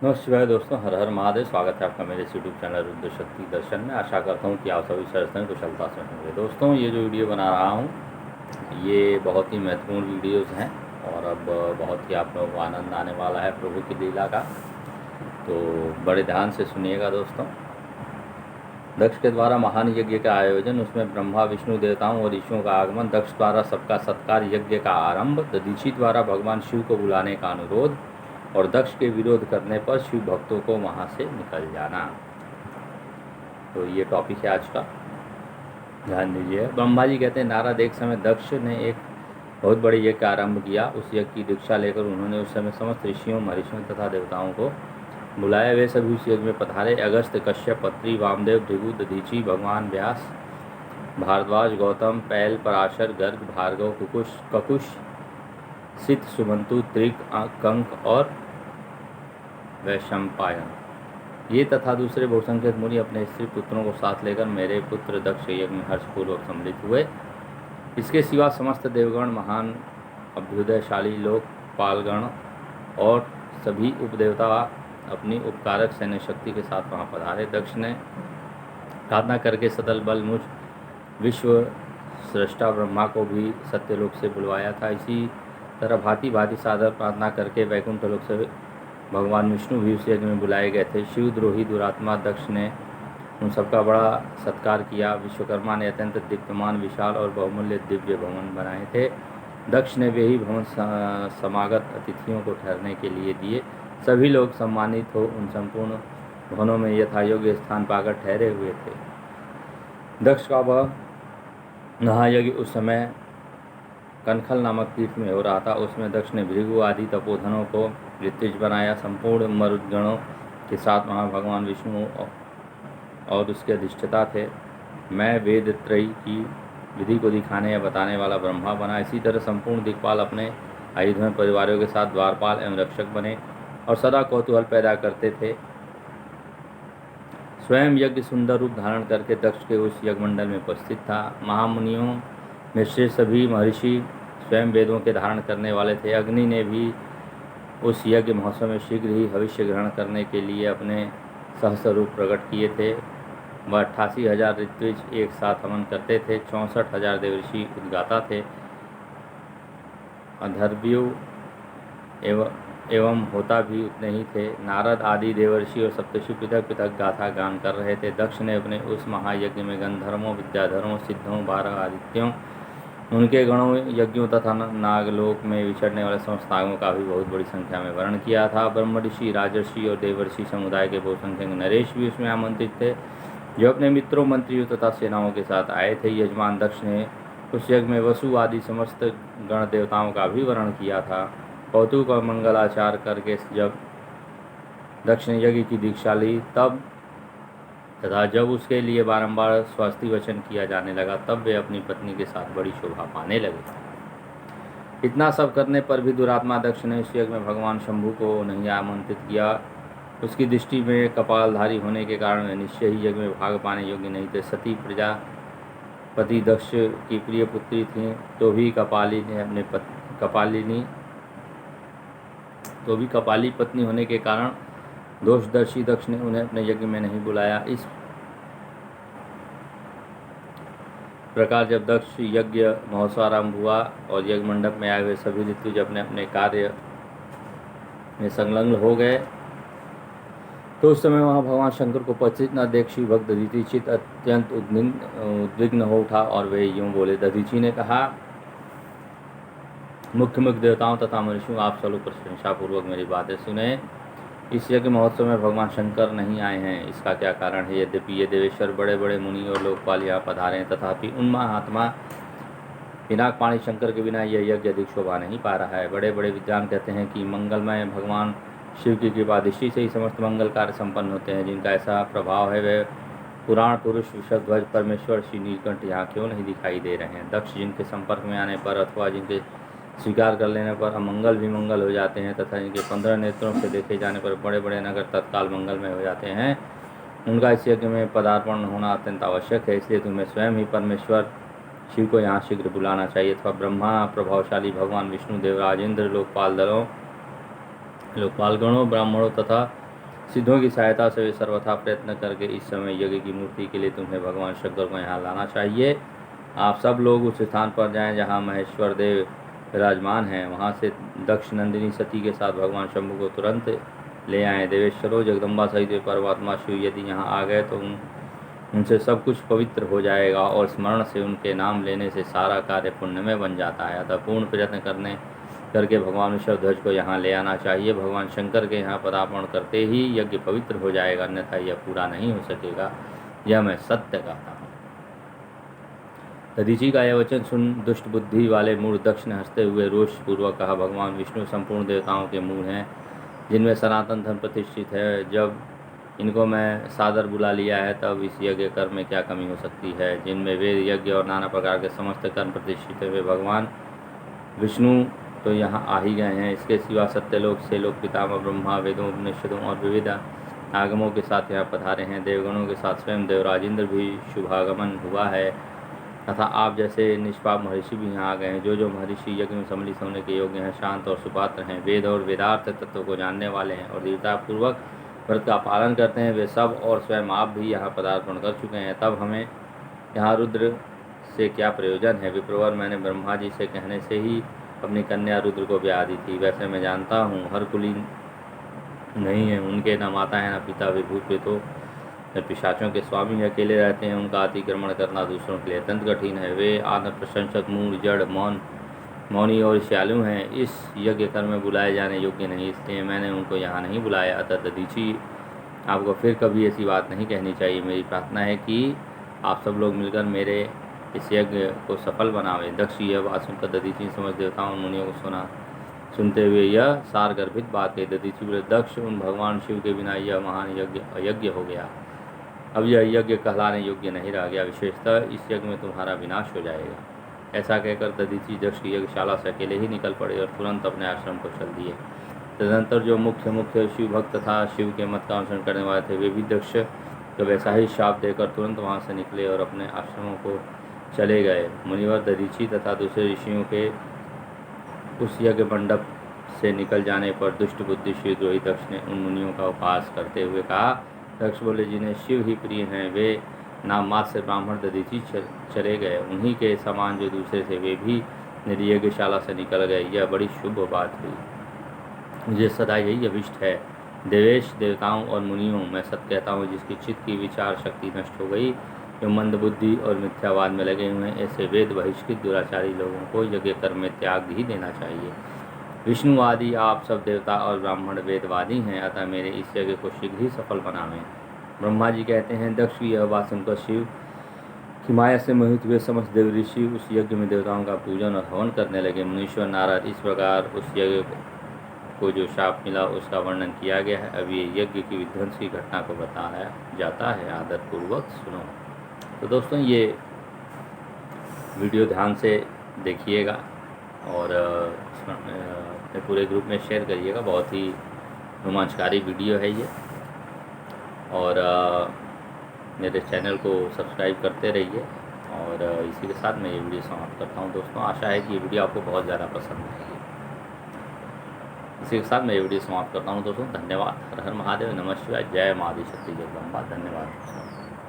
नमस्कार दोस्तों, हर हर महादेव। स्वागत है आपका मेरे यूट्यूब चैनल रुद्र शक्ति दर्शन में। आशा करता हूँ कि आप सभी स्वस्थ हैं, कुशलता से होंगे। दोस्तों, ये जो वीडियो बना रहा हूँ ये बहुत ही महत्वपूर्ण वीडियोज़ हैं और अब बहुत ही आप लोगों को आनंद आने वाला है प्रभु की लीला का। तो बड़े ध्यान से सुनिएगा दोस्तों। दक्ष के द्वारा महान यज्ञ का आयोजन, उसमें ब्रह्मा विष्णु देवताओं और ऋषियों का आगमन, दक्ष द्वारा सबका सत्कार, यज्ञ का आरंभ, दधीची द्वारा भगवान शिव को बुलाने का अनुरोध और दक्ष के विरोध करने पर शिव भक्तों को वहाँ से निकल जाना। तो ये टॉपिक है आज का, ध्यान दीजिए। ब्रह्मा जी कहते हैं, नारद एक समय दक्ष ने एक बहुत बड़े यज्ञ का आरंभ किया। उस यज्ञ की दीक्षा लेकर उन्होंने उस समय समस्त ऋषियों, महर्षियों तथा देवताओं को बुलाया। वे सभी उस यज्ञ में पधारे। अगस्त, कश्यप, पत्री, वामदेव, भृगु, दधीची, भगवान व्यास, भारद्वाज, गौतम, पैल, पराशर, गर्ग, भार्गव, ककुश, सित, सुमंतु, त्रिक, कंक और वैशंपायन, ये तथा दूसरे बहुसंख्यक मुनि अपने स्त्री पुत्रों को साथ लेकर मेरे पुत्र दक्ष यज्ञ में हर्षपूर्वक सम्मिलित हुए। इसके सिवा समस्त देवगण, महान अभ्युदयशाली लोक पालगण और सभी उपदेवता अपनी उपकारक सैन्य शक्ति के साथ वहाँ पधारे। दक्ष ने प्रार्थना करके सदल बल मुझ विश्व सृष्टा ब्रह्मा को भी सत्यलोक से बुलवाया था। इसी तरह भांति भांति सादर प्रार्थना करके वैकुंठ लोक से भगवान विष्णु भी उस यज्ञ में बुलाए गए थे। शिवद्रोही दुरात्मा दक्ष ने उन सबका बड़ा सत्कार किया। विश्वकर्मा ने अत्यंत दीप्यमान, विशाल और बहुमूल्य दिव्य भवन बनाए थे। दक्ष ने वे ही भवन समागत अतिथियों को ठहरने के लिए दिए। सभी लोग सम्मानित हो उन संपूर्ण भवनों में यथायोग्य स्थान पाकर ठहरे हुए थे। दक्ष का वह महायज्ञ उस समय कनखल नामक तीर्थ में हो रहा था। उसमें दक्ष ने भृगु आदि तपोधनों को ऋत्विज बनाया। संपूर्ण मरुदगणों के साथ वहाँ भगवान विष्णु और उसके अधिष्ठता थे। मैं वेद त्रयी की विधि को दिखाने या बताने वाला ब्रह्मा बना। इसी तरह संपूर्ण दिक्पाल अपने आयुधों परिवारों के साथ द्वारपाल एवं रक्षक बने और सदा कौतूहल पैदा करते थे। स्वयं यज्ञ सुंदर रूप धारण करके दक्ष के उस यज्ञमंडल में उपस्थित था। महामुनियों में से सभी महर्षि स्वयं वेदों के धारण करने वाले थे। अग्नि ने भी उस यज्ञ महोत्सव में शीघ्र ही भविष्य ग्रहण करने के लिए अपने सहस्वरूप प्रकट किए थे। वह 88,000 ऋत्विज एक साथ हवन करते थे। 64,000 देवर्षि उद्गाता थे। अधर्व्यु एवं होता भी उतने ही थे। नारद आदि देवर्षि और सप्तर्षि पृथक पृथक गाथा गान कर रहे थे। दक्ष ने अपने उस महायज्ञ में गंधर्वों, विद्याधरों, सिद्धों, 12 आदित्यों, उनके गणों, यज्ञों तथा नागलोक में विचरने वाले समस्त नागों का भी बहुत बड़ी संख्या में वर्ण किया था। ब्रह्म ऋषि, राजर्षि और देवर्षि समुदाय के बहुसंख्यक नरेश भी उसमें आमंत्रित थे, जो अपने मित्रों, मंत्रियों तथा सेनाओं के साथ आए थे। यजमान दक्ष ने उस यज्ञ में वसु आदि समस्त गण देवताओं का भी वर्ण किया था। कौतुक और मंगलाचार करके जब दक्ष ने यज्ञ की दीक्षा ली तथा जब उसके लिए बारंबार स्वास्थ्य वचन किया जाने लगा, तब वे अपनी पत्नी के साथ बड़ी शोभा पाने लगे। इतना सब करने पर भी दुरात्मा दक्ष ने इस यज्ञ में भगवान शंभु को नहीं आमंत्रित किया। उसकी दृष्टि में कपालधारी होने के कारण निश्चय ही यज्ञ में भाग पाने योग्य नहीं थे। सती प्रजापति दक्ष की प्रिय पुत्री थी, तो भी कपाली पत्नी होने के कारण दोषदर्शी दक्ष ने उन्हें अपने यज्ञ में नहीं बुलाया। इस प्रकार जब दक्ष यज्ञ महोत्सव आरंभ हुआ और यज्ञ मंडप में आए हुए सभी ऋत्विज अपने अपने कार्य में संलग्न हो गए, तो उस समय वहाँ भगवान शंकर को उपस्थित न देख शिव भक्त दधीची अत्यंत उद्विग्न हो उठा और वे यूँ बोले। दधीची ने कहा, मुख्य देवताओं तथा मनुष्यों, आप सब लोग प्रशंसापूर्वक मेरी बातें सुने। इस यज्ञ महोत्सव में भगवान शंकर नहीं आए हैं, इसका क्या कारण है? यद्यपि ये देवेश्वर, बड़े बड़े मुनि और लोकपाल यहाँ पधारे हैं, तथापि उन महात्मा पिनाकपाणी शंकर के बिना यह यज्ञ अधिक शोभा नहीं पा रहा है। बड़े बड़े विद्वान कहते हैं कि मंगलमय भगवान शिव की कृपा दृष्टि से ही समस्त मंगल कार्य संपन्न होते हैं। जिनका ऐसा प्रभाव है, वे पुराण पुरुष विषध्वज परमेश्वर श्री नीलकंठ यहाँ क्यों नहीं दिखाई दे रहे हैं? दक्ष जिनके संपर्क में आने पर अथवा जिनके स्वीकार कर लेने पर अमंगल भी मंगल हो जाते हैं, तथा जिनके 15 नेत्रों से देखे जाने पर बड़े बड़े नगर तत्काल मंगलमय हो जाते हैं, उनका इस यज्ञ में पदार्पण होना अत्यंत आवश्यक है। इसलिए तुम्हें स्वयं ही परमेश्वर शिव को यहाँ शीघ्र बुलाना चाहिए, अथवा ब्रह्मा, प्रभावशाली भगवान विष्णु, देवराज इंद्र, लोकपाल गणों, ब्राह्मणों तथा सिद्धों की सहायता से वे सर्वथा प्रयत्न करके इस समय यज्ञ की मूर्ति के लिए तुम्हें भगवान शंकर को यहाँ लाना चाहिए। आप सब लोग उस स्थान पर जाएं जहाँ महेश्वर देव विराजमान हैं। वहाँ से दक्ष नंदिनी सती के साथ भगवान शंभु को तुरंत ले आएँ। देवेश्वरों, जगदम्बा सहित वे परमात्मा शिव यदि यहाँ आ गए तो उनसे सब कुछ पवित्र हो जाएगा और स्मरण से उनके नाम लेने से सारा कार्य पुण्यमय बन जाता है। अतः पूर्ण प्रयत्न करके भगवान ऋषभध्वज को यहाँ ले आना चाहिए। भगवान शंकर के यहाँ पदार्पण करते ही यज्ञ पवित्र हो जाएगा, अन्यथा यह पूरा नहीं हो सकेगा। यह मैं सत्य कहता हूँ। दधीचि का यह वचन सुन दुष्ट बुद्धि वाले मूढ़ दक्ष ने हंसते हुए रोषपूर्वक कहा, भगवान विष्णु संपूर्ण देवताओं के मूल हैं, जिनमें सनातन धर्म प्रतिष्ठित है। जब इनको मैं सादर बुला लिया है तब इस यज्ञ कर्म में क्या कमी हो सकती है, जिनमें वेद यज्ञ और नाना प्रकार के समस्त कर्म प्रतिष्ठित हुए भगवान विष्णु तो यहाँ आ ही गए हैं। इसके सिवा सत्यलोक से लोक पितामह ब्रह्मा वेदों उपनिषदों और विविध आगमों के साथ यहाँ पधारे हैं। देवगणों के साथ स्वयं देवराज इंद्र भी शुभागमन हुआ है तथा आप जैसे निष्पाप महर्षि भी यहाँ आ गए हैं। जो महर्षि यज्ञ में सम्मिलित होने के योग्य हैं, शांत और सुपात्र हैं, वेद और वेदार्थ तत्व को जानने वाले हैं और दृढ़तापूर्वक व्रत का पालन करते हैं, वे सब और स्वयं आप भी यहाँ पदार्पण कर चुके हैं। तब हमें यहाँ रुद्र से क्या प्रयोजन है। विप्रवर, मैंने ब्रह्मा जी से कहने से ही अपनी कन्या रुद्र को ब्याह दी थी। वैसे मैं जानता हूँ हर कुली नहीं है, उनके न माता है न पिता, वे भूत प्रेतों पिशाचों के स्वामी अकेले रहते हैं। उनका अतिक्रमण करना दूसरों के लिए अत्यंत कठिन है। वे आत्म प्रशंसक, मूढ़, जड़, मौनी और श्यालु हैं। इस यज्ञ कर्म में बुलाए जाने योग्य नहीं, इसलिए मैंने उनको यहाँ नहीं बुलाया। अतः दधीचि, आपको फिर कभी ऐसी बात नहीं कहनी चाहिए। मेरी प्रार्थना है कि आप सब लोग मिलकर मेरे इस यज्ञ को सफल बनावें। दक्ष यह बात सुनकर दधीचि समस्त देवताओं और मुनियों को सुनते हुए यह सार गर्भित बात कही। दधीचि बोले, दक्ष, उन भगवान शिव के बिना यह महान यज्ञ अयज्ञ हो गया। अब यह यज्ञ कहलाने योग्य नहीं रह गया। विशेषतः इस यज्ञ में तुम्हारा विनाश हो जाएगा। ऐसा कहकर दधीचि दक्ष की यज्ञशाला से अकेले ही निकल पड़े और तुरंत अपने आश्रम को चल दिए। तदनंतर जो मुख्य शिव भक्त तथा शिव के मत का अनुसरण करने वाले थे, वे भी दक्ष को वैसा ही शाप देकर तुरंत वहाँ से निकले और अपने आश्रमों को चले गए। मुनिवर दधीचि तथा दूसरे ऋषियों के उस यज्ञ मंडप से निकल जाने पर दुष्ट बुद्धि शिवद्रोही दक्ष ने उन मुनियों का उपहास करते हुए कहा। दक्ष बोले, जिन्हें शिव ही प्रिय हैं, वे नाम मात्र से ब्राह्मण दधीचि चले गए। उन्हीं के समान जो दूसरे थे, वे भी मेरी यज्ञशाला से निकल गए। यह बड़ी शुभ बात हुई। मुझे सदा यही अभिष्ट है। देवेश, देवताओं और मुनियों, मैं सत्य कहता हूँ, जिसकी चित्त की विचार शक्ति नष्ट हो गई, जो मंद बुद्धि और मिथ्यावाद में लगे हुए हैं, ऐसे वेद बहिष्कृत दुराचारी लोगों को यज्ञ कर्म में त्याग ही देना चाहिए। विष्णुवादी आप सब देवता और ब्राह्मण वेदवादी हैं, अतः मेरे इस यज्ञ को शीघ्र ही सफल बनावें। ब्रह्मा जी कहते हैं, दक्ष की यह बात सुनकर शिव की माया से मोहित हुए समस्त देव ऋषि उस यज्ञ में देवताओं का पूजन और हवन करने लगे। मुनीश्वर नारद, इस प्रकार उस यज्ञ को जो शाप मिला उसका वर्णन किया गया है। अब ये यज्ञ की विध्वंस की घटना को बताया जाता है, आदरपूर्वक सुनो। तो दोस्तों, ये वीडियो ध्यान से देखिएगा और अपने पूरे ग्रुप में शेयर करिएगा। बहुत ही रोमांचकारी वीडियो है ये। और मेरे चैनल को सब्सक्राइब करते रहिए। और इसी के साथ मैं ये वीडियो समाप्त करता हूँ दोस्तों। आशा है कि ये वीडियो आपको बहुत ज़्यादा पसंद आएगी। इसी के साथ मैं ये वीडियो समाप्त करता हूँ दोस्तों। धन्यवाद। हर हर महादेव, नमः शिवाय, जय माँ आदिशक्ति जगदम्बा। धन्यवाद।